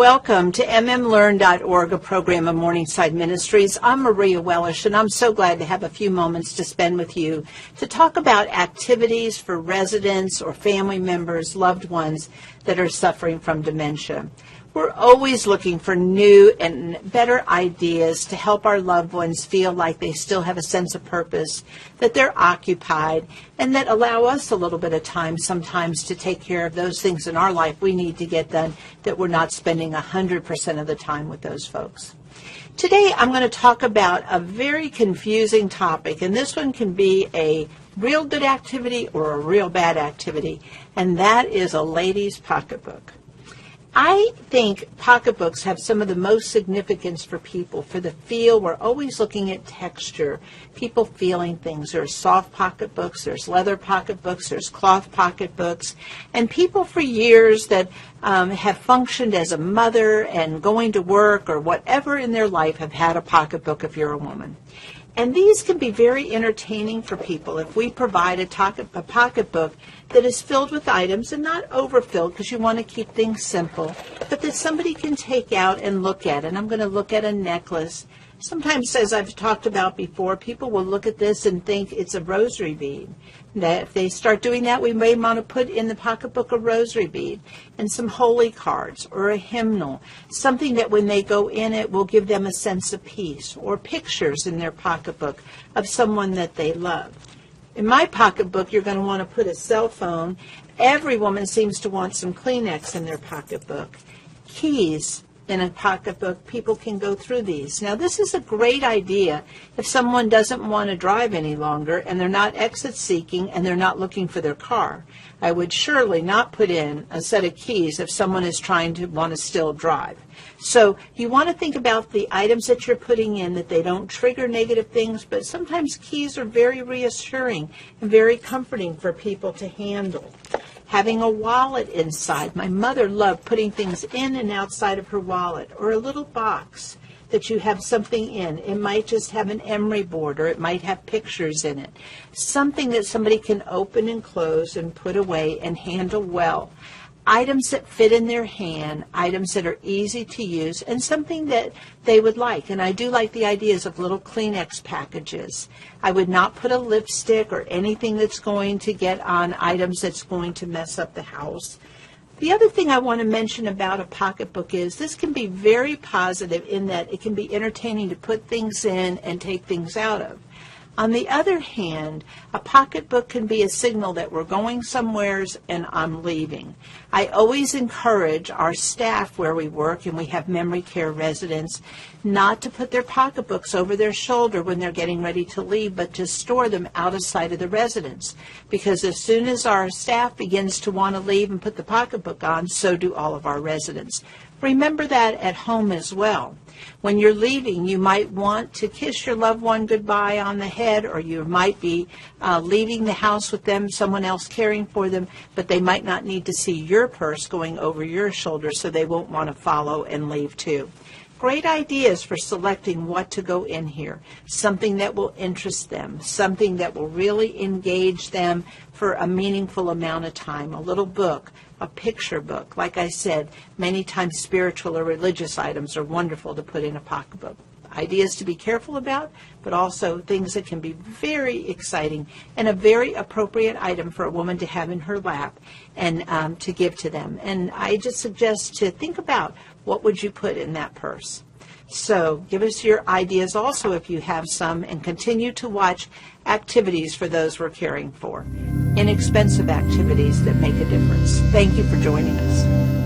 Welcome to mmlearn.org, a program of Morningside Ministries. I'm Maria Wellish, and I'm so glad to have a few moments to spend with you to talk about activities for residents or family members, loved ones that are suffering from dementia. We're always looking for new and better ideas to help our loved ones feel like they still have a sense of purpose, that they're occupied, and that allow us a little bit of time sometimes to take care of those things in our life we need to get done, that we're not spending 100% of the time with those folks. Today I'm going to talk about a very confusing topic, and this one can be a real good activity or a real bad activity, and that is a lady's pocketbook. I think pocketbooks have some of the most significance for people, for the feel. We're always looking at texture, people feeling things. There's soft pocketbooks, there's leather pocketbooks, there's cloth pocketbooks, and people for years that have functioned as a mother and going to work or whatever in their life have had a pocketbook if you're a woman. And these can be very entertaining for people if we provide a pocketbook that is filled with items and not overfilled, because you want to keep things simple, but that somebody can take out and look at. And I'm going to look at a necklace. Sometimes, as I've talked about before, people will look at this and think it's a rosary bead. That if they start doing that, we may want to put in the pocketbook a rosary bead and some holy cards or a hymnal, something that when they go in it will give them a sense of peace, or pictures in their pocketbook of someone that they love. In my pocketbook, you're going to want to put a cell phone. Every woman seems to want some Kleenex in their pocketbook. Keys in a pocketbook, people can go through these. Now, this is a great idea if someone doesn't want to drive any longer and they're not exit seeking and they're not looking for their car. I would surely not put in a set of keys if someone is trying to want to still drive. So you want to think about the items that you're putting in, that they don't trigger negative things, but sometimes keys are very reassuring and very comforting for people to handle. Having a wallet inside. My mother loved putting things in and outside of her wallet, or a little box that you have something in. It might just have an emery board, or it might have pictures in it. Something that somebody can open and close and put away and handle well. Items that fit in their hand, items that are easy to use, and something that they would like. And I do like the ideas of little Kleenex packages. I would not put a lipstick or anything that's going to get on items that's going to mess up the house. The other thing I want to mention about a pocketbook is this can be very positive in that it can be entertaining to put things in and take things out of. On the other hand, a pocketbook can be a signal that we're going somewheres and I'm leaving. I always encourage our staff where we work, and we have memory care residents, not to put their pocketbooks over their shoulder when they're getting ready to leave, but to store them out of sight of the residents. Because as soon as our staff begins to want to leave and put the pocketbook on, so do all of our residents. Remember that at home as well. When you're leaving, you might want to kiss your loved one goodbye on the head, or you might be leaving the house with them, someone else caring for them, but they might not need to see your purse going over your shoulder, so they won't want to follow and leave too. Great ideas for selecting what to go in here. Something that will interest them, something that will really engage them for a meaningful amount of time. A little book, a picture book. Like I said, many times spiritual or religious items are wonderful to put in a pocketbook. Ideas to be careful about, but also things that can be very exciting and a very appropriate item for a woman to have in her lap and to give to them. And I just suggest to think about, what would you put in that purse? So give us your ideas also if you have some, and continue to watch activities for those we're caring for. Inexpensive activities that make a difference. Thank you for joining us.